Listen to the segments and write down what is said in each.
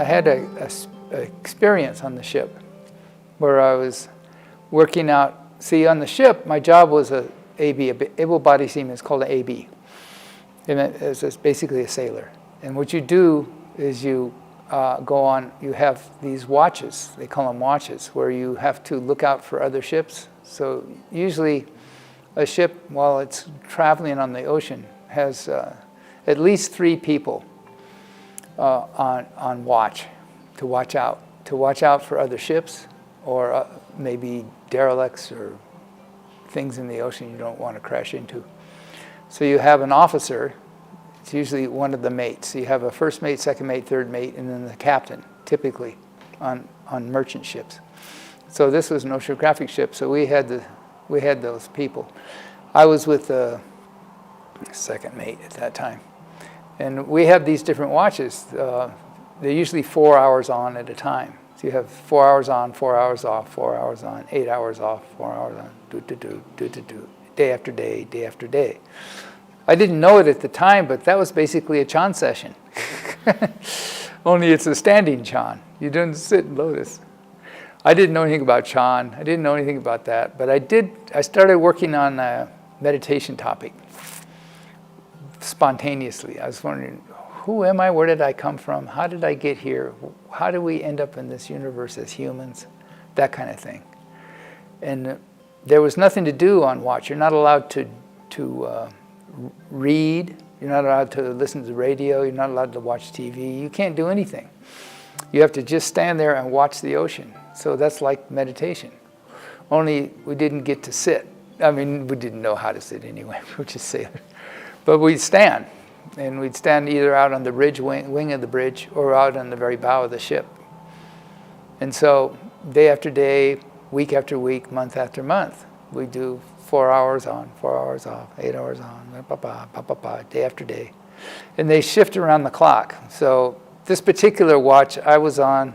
had a experience on the ship where I was working out. See, on the ship, my job was a AB, able-bodied seaman. It's called an AB. And it's basically a sailor. And what you do is you go on, you have these watches, they call them watches, where you have to look out for other ships. So usually a ship, while it's traveling on the ocean, has at least 3 people on watch to watch out for other ships, or maybe derelicts or things in the ocean you don't want to crash into. So you have an officer. It's usually one of the mates. So you have a first mate, second mate, third mate, and then the captain, typically, on merchant ships. So this was an oceanographic ship, so we had those people. I was with the second mate at that time. And we have these different watches. They're usually 4 hours on at a time. So you have 4 hours on, 4 hours off, 4 hours on, 8 hours off, 4 hours on, do, day after day, day after day. I didn't know it at the time, but that was basically a Chan session. Only it's a standing Chan. You didn't sit in lotus. I didn't know anything about Chan. I didn't know anything about that. But I started working on a meditation topic spontaneously. I was wondering, who am I? Where did I come from? How did I get here? How did we end up in this universe as humans? That kind of thing. And there was nothing to do on watch. You're not allowed to read. You're not allowed to listen to the radio. You're not allowed to watch TV. You can't do anything. You have to just stand there and watch the ocean. So that's like meditation. Only we didn't get to sit. I mean, we didn't know how to sit anyway. We're just sailors. But we'd stand. And we'd stand either out on the bridge, wing of the bridge, or out on the very bow of the ship. And so day after day, week after week, month after month, we do 4 hours on, 4 hours off, 8 hours on, day after day. And they shift around the clock. So this particular watch I was on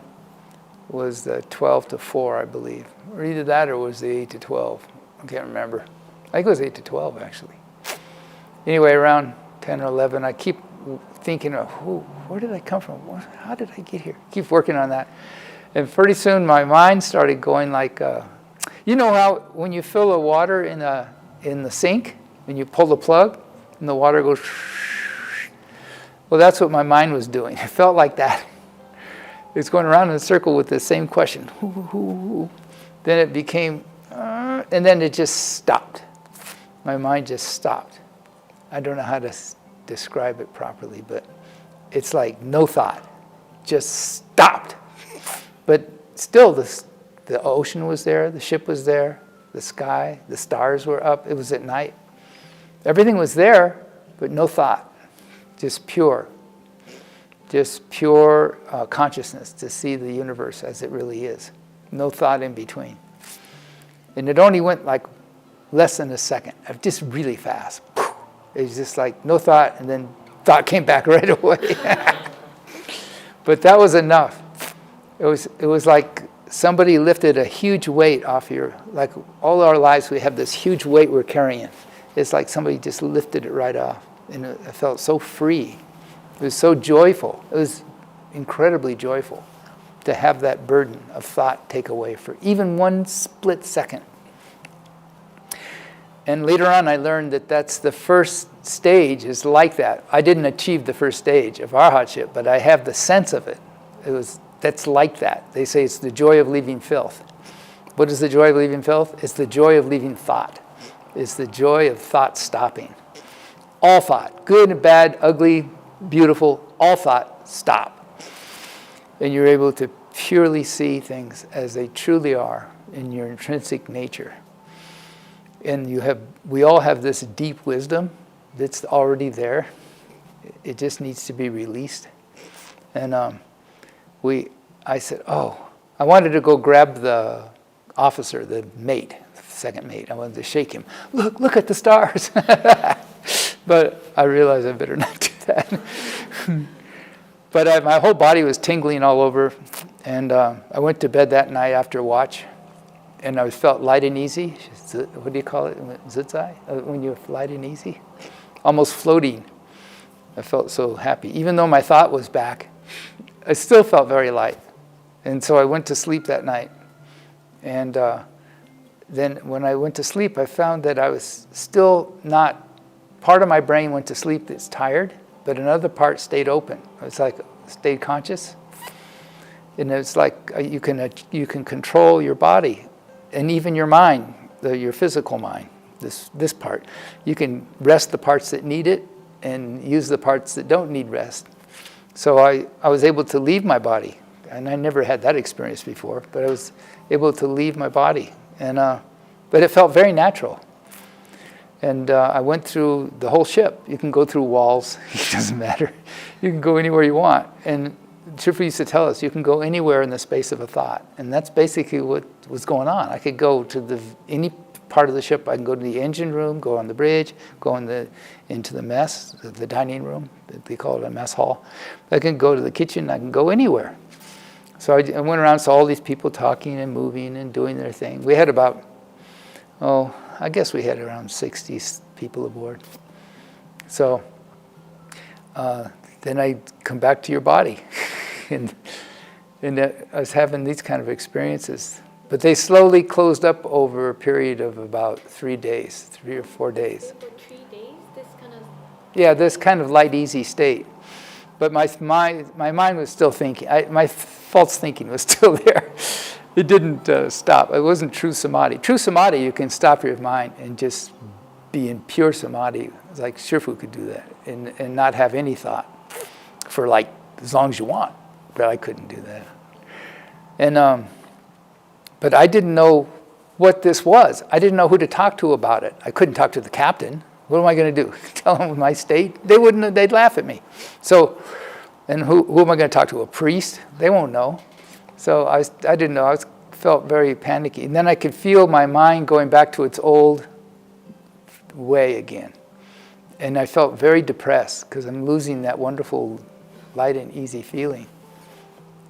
was the 12 to 4, I believe. Or either that or it was the 8 to 12. I can't remember. I think it was 8 to 12, actually. Anyway, around 10 or 11, I keep thinking, where did I come from? How did I get here? Keep working on that. And pretty soon my mind started going like, you know how when you fill the water in the sink, and you pull the plug, and the water goes, well, that's what my mind was doing. It felt like that. It's going around in a circle with the same question. Then it became, and then it just stopped. My mind just stopped. I don't know how to describe it properly, but it's like no thought, just stopped. But still, the ocean was there, the ship was there, the sky, the stars were up, it was at night. Everything was there, but no thought, just pure consciousness to see the universe as it really is. No thought in between. And it only went like less than a second, just really fast. It was just like no thought, and then thought came back right away. But that was enough. It was like somebody lifted a huge weight off like all our lives we have this huge weight we're carrying. It's like somebody just lifted it right off. And I felt so free. It was so joyful. It was incredibly joyful to have that burden of thought take away for even one split second. And later on, I learned that that's the first stage is like that. I didn't achieve the first stage of arhatship, but I have the sense of it. That's like that. They say it's the joy of leaving filth. What is the joy of leaving filth? It's the joy of leaving thought. It's the joy of thought stopping. All thought, good and bad, ugly, beautiful, all thought, stop. And you're able to purely see things as they truly are in your intrinsic nature. And we all have this deep wisdom that's already there. It just needs to be released. And I said, I wanted to go grab the officer, the mate, the second mate. I wanted to shake him. Look at the stars. But I realized I better not do that. But my whole body was tingling all over. And I went to bed that night after watch. And I felt light and easy. What do you call it? Zitzai? When you're light and easy? Almost floating. I felt so happy. Even though my thought was back, I still felt very light. And so I went to sleep that night. And then when I went to sleep, I found that I was still not, part of my brain went to sleep that's tired, but another part stayed open. It's like stayed conscious. And it's like you can control your body and even your mind, your physical mind, this part. You can rest the parts that need it and use the parts that don't need rest. So I was able to leave my body. And I never had that experience before, but I was able to leave my body. And but it felt very natural. And I went through the whole ship. You can go through walls. It doesn't matter. You can go anywhere you want. And Shifu used to tell us, you can go anywhere in the space of a thought. And that's basically what was going on. I could go to any part of the ship. I can go to the engine room, go on the bridge, go into the mess, the dining room. They call it a mess hall. I can go to the kitchen. I can go anywhere. So I went around, saw all these people talking and moving and doing their thing. We had about, I guess we had around 60 people aboard. So then I come back to your body. and I was having these kind of experiences. But they slowly closed up over a period of about 3 days, 3 or 4 days. For 3 days, this kind of... Yeah, this kind of light, easy state. But my mind was still thinking. My false thinking was still there. It didn't stop. It wasn't true samadhi. True samadhi, you can stop your mind and just be in pure samadhi. It's like Shifu could do that and not have any thought for like as long as you want. But I couldn't do that. And but I didn't know what this was. I didn't know who to talk to about it. I couldn't talk to the captain. What am I going to do? Tell them my state? They wouldn't. They'd laugh at me. So, and who am I going to talk to? A priest? They won't know. So I didn't know. I felt very panicky. And then I could feel my mind going back to its old way again. And I felt very depressed because I'm losing that wonderful light and easy feeling.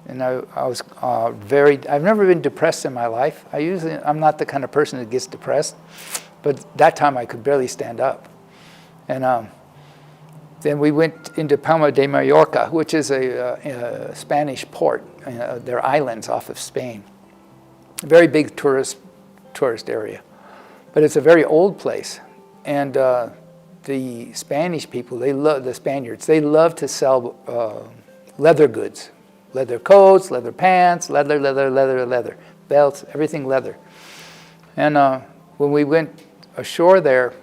And I was I've never been depressed in my life. I'm not the kind of person that gets depressed. But that time I could barely stand up. And then we went into Palma de Mallorca, which is a Spanish port. They're islands off of Spain. A very big tourist area. But it's a very old place. And the Spanish people, the Spaniards, they love to sell leather goods. Leather coats, leather pants, leather, belts, everything leather. And when we went ashore there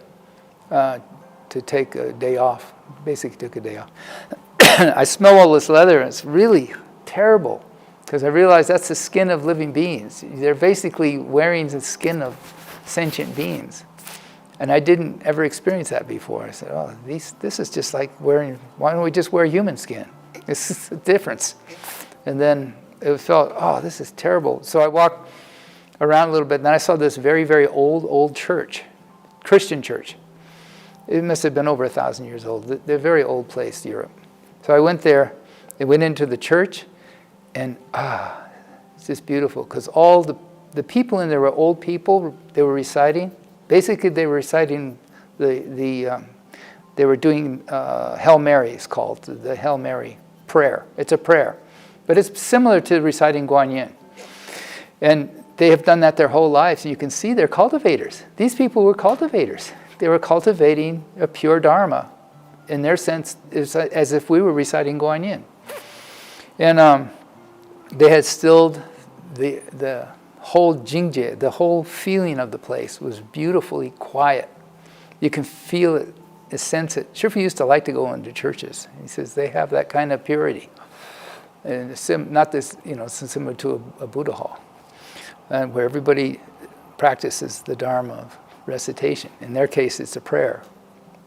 to take a day off, basically took a day off, I smell all this leather, and it's really terrible because I realized that's the skin of living beings. They're basically wearing the skin of sentient beings. And I didn't ever experience that before. I said, this is just like why don't we just wear human skin? This is the difference. And then it felt, this is terrible. So I walked around a little bit, and then I saw this very, very old church, Christian church. It must have been over 1,000 years old. They're a very old place, Europe. So I went there, and went into the church, and it's just beautiful, because all the people in there were old people. They were reciting. Basically, they were reciting they were doing Hail Mary, it's called, the Hail Mary prayer. It's a prayer. But it's similar to reciting Guanyin. And they have done that their whole lives. And you can see they're cultivators. These people were cultivators. They were cultivating a pure Dharma. In their sense, it's as if we were reciting Guanyin. And they had stilled the whole jingje, the whole feeling of the place was beautifully quiet. You can feel it, sense it. Shifu used to like to go into churches. He says they have that kind of purity. And not this, similar to a Buddha hall, and where everybody practices the Dharma of recitation. In their case, it's a prayer.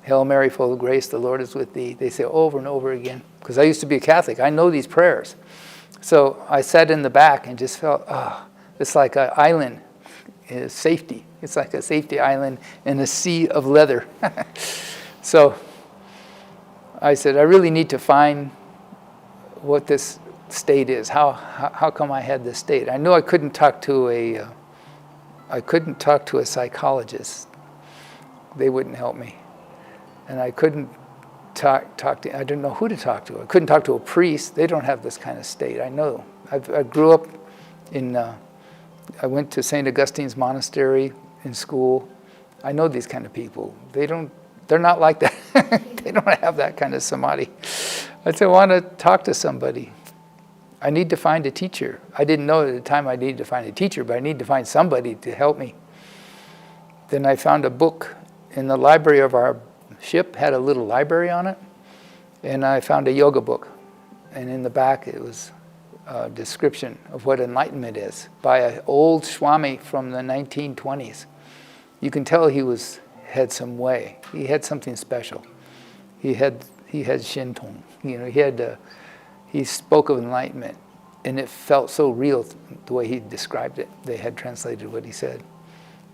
Hail Mary, full of grace, the Lord is with thee. They say over and over again. Because I used to be a Catholic. I know these prayers. So I sat in the back and just felt, it's like an island, safety. It's like a safety island in a sea of leather. So I said, I really need to find what this state is. How come I had this state? I knew I couldn't talk to a psychologist. They wouldn't help me. And I couldn't talk to, I didn't know who to talk to. I couldn't talk to a priest. They don't have this kind of state. I know. I grew up in, I went to St. Augustine's Monastery in school. I know these kind of people. They're not like that. They don't have that kind of samadhi. I said, I want to talk to somebody. I need to find a teacher. I didn't know at the time I needed to find a teacher, but I need to find somebody to help me. Then I found a book in the library of our ship, had a little library on it, and I found a yoga book. And in the back it was a description of what enlightenment is by an old Swami from the 1920s. You can tell he had some way. He had something special. He had Shintong. He spoke of enlightenment, and it felt so real the way he described it. They had translated what he said.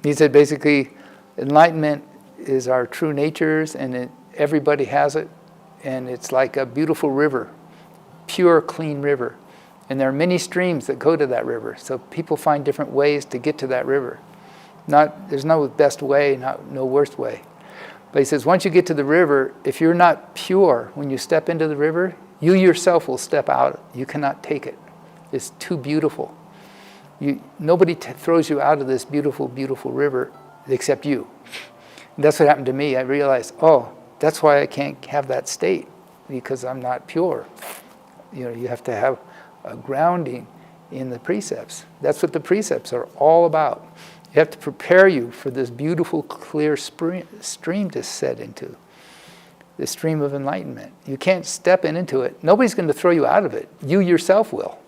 He said basically, enlightenment is our true natures, and everybody has it, and it's like a beautiful river, pure, clean river. And there are many streams that go to that river, so people find different ways to get to that river. There's no best way, no worst way. But he says, once you get to the river, if you're not pure, when you step into the river, you yourself will step out. You cannot take it. It's too beautiful. Nobody throws you out of this beautiful, beautiful river except you. And that's what happened to me. I realized, that's why I can't have that state, because I'm not pure. You have to have a grounding in the precepts. That's what the precepts are all about. You have to prepare you for this beautiful, clear stream to set into, the stream of enlightenment. You can't step into it. Nobody's going to throw you out of it. You yourself will.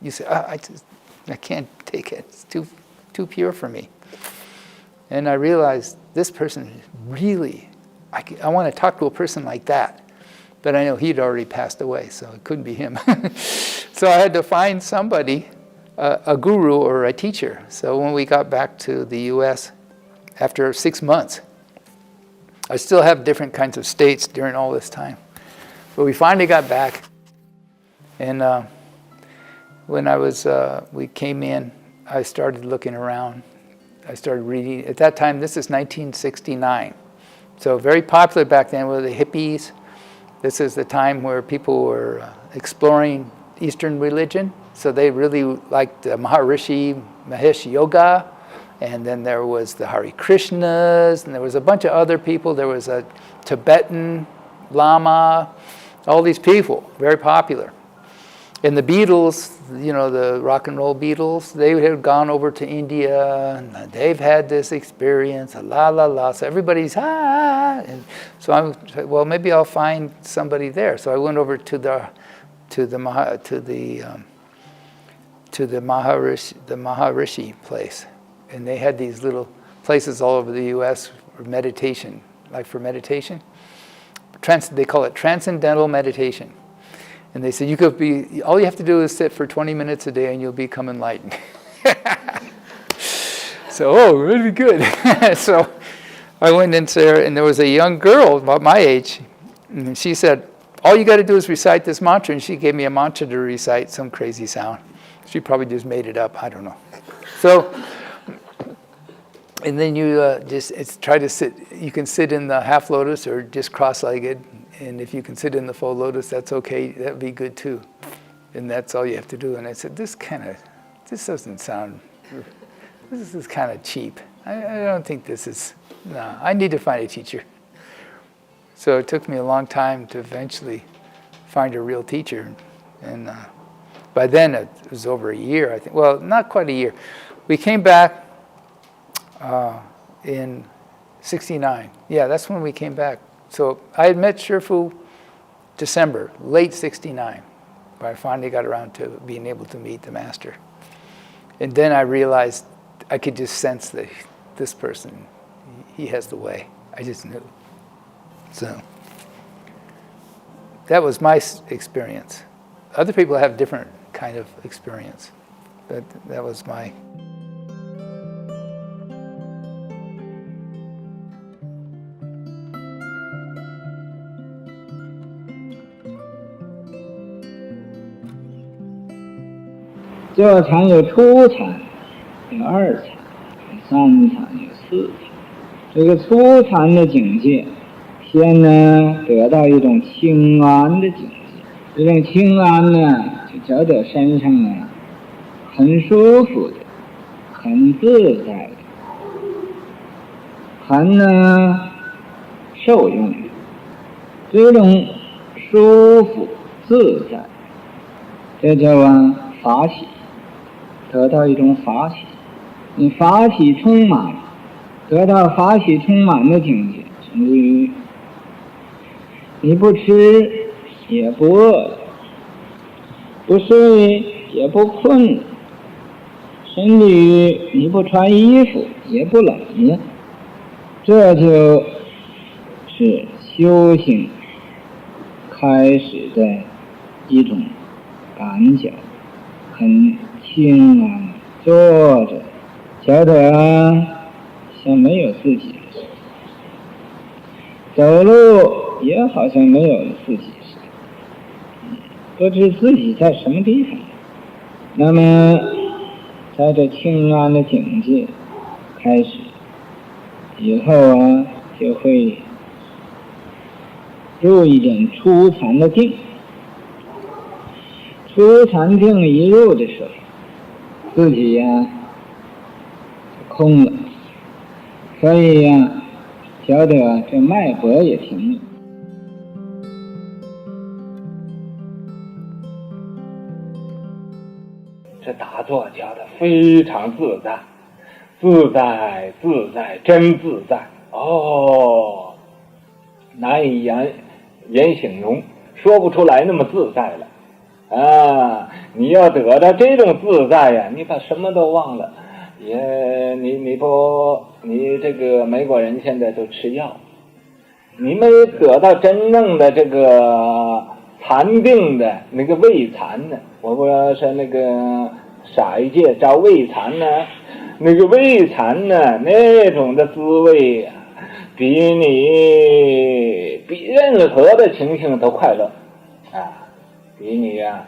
You say, I can't take it. It's too pure for me. And I realized this person really, I want to talk to a person like that. But I know he'd already passed away, so it couldn't be him. So I had to find somebody, a guru or a teacher. So when we got back to the U.S., after 6 months, I still have different kinds of states during all this time. But we finally got back. And when we came in, I started looking around. I started reading. At that time, this is 1969. So very popular back then were the hippies. This is the time where people were exploring Eastern religion. So they really liked the Maharishi Mahesh Yoga. And then there was the Hare Krishnas, and there was a bunch of other people. There was a Tibetan Lama, all these people, very popular. And the Beatles, the rock and roll Beatles, they had gone over to India, and they've had this experience, la la la. So everybody's and so I said, well, maybe I'll find somebody there. So I went over to the Maharishi place, and they had these little places all over the U.S. for meditation, like for meditation. They call it transcendental meditation. And they said, all you have to do is sit for 20 minutes a day and you'll become enlightened. So, really good. So I went in there, and there was a young girl about my age, and she said, all you got to do is recite this mantra. And she gave me a mantra to recite, some crazy sound. She probably just made it up, I don't know. So, and then you try to sit, you can sit in the half lotus or just cross-legged. And if you can sit in the full lotus, that's okay. That would be good too. And that's all you have to do. And I said, this doesn't sound, this is kind of cheap. I don't think this is, no, I need to find a teacher. So it took me a long time to eventually find a real teacher. And by then it was over a year, I think. Well, not quite a year. We came back in 69. Yeah, that's when we came back. So I had met Shifu December, late 69, but I finally got around to being able to meet the master. And then I realized I could just sense that this person, he has the way. I just knew. So that was my experience. Other people have different kind of experience, but that was my...这禅有初禅，有二禅，有三禅，有四禅。这个初禅的境界，先呢得到一种清安的境界，这种清安呢就觉得身上啊很舒服的，很自在的，很呢受用的。这种舒服自在，这叫法喜，得到一种法喜。你法喜充满，得到法喜充满的境界，甚至于你不吃也不饿，不睡也不困，甚至于你不穿衣服也不冷了，这就是修行开始的一种感觉，很轻安，坐着觉得像没有自己似的，走路也好像没有自己似的，不知自己在什么地方。那么在这清安的境界开始以后啊，就会入一点初禅的定。初禅定一入的时候，自己呀空了，所以呀觉得这脉搏也停了。这打坐觉得非常自在，自在自在真自在哦，难以言形容，说不出来那么自在了啊！你要得到这种自在呀，你把什么都忘了。你这个美国人现在都吃药，你没得到真正的这个禅定的那个胃禅呢。我不知道是那个傻一界叫胃禅呢，那个胃禅呢，那种的滋味呀，比任何的情形都快乐啊，比你呀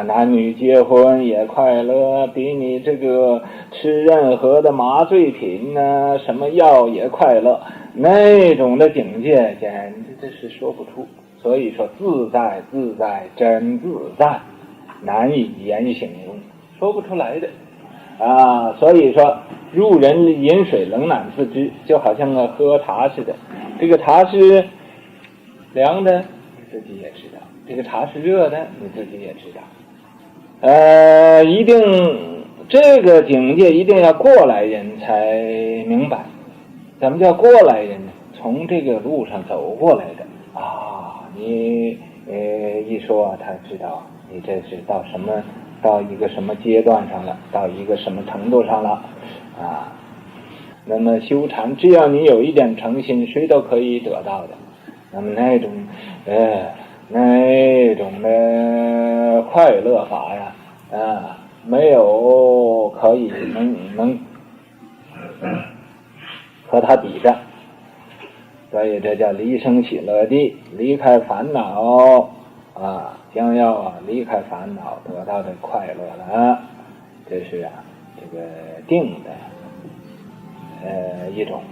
男女结婚也快乐，比你这个吃任何的麻醉品呢什么药也快乐，那种的境界简直这是说不出。所以说自在自在真自在，难以言形容，说不出来的啊！所以说入人饮水冷暖自知，就好像喝茶似的，这个茶是凉的你自己也知道，这个茶是热的你自己也知道，一定这个境界一定要过来人才明白。怎么叫过来人呢？从这个路上走过来的啊，你一说他知道你这是到一个什么阶段上了，到一个什么程度上了啊。那么修禅只要你有一点诚心，谁都可以得到的。那么那种的快乐法呀没有可以能和他比的。所以这叫离生喜乐地，离开烦恼啊，将要离开烦恼得到的快乐了。这是这个定的一种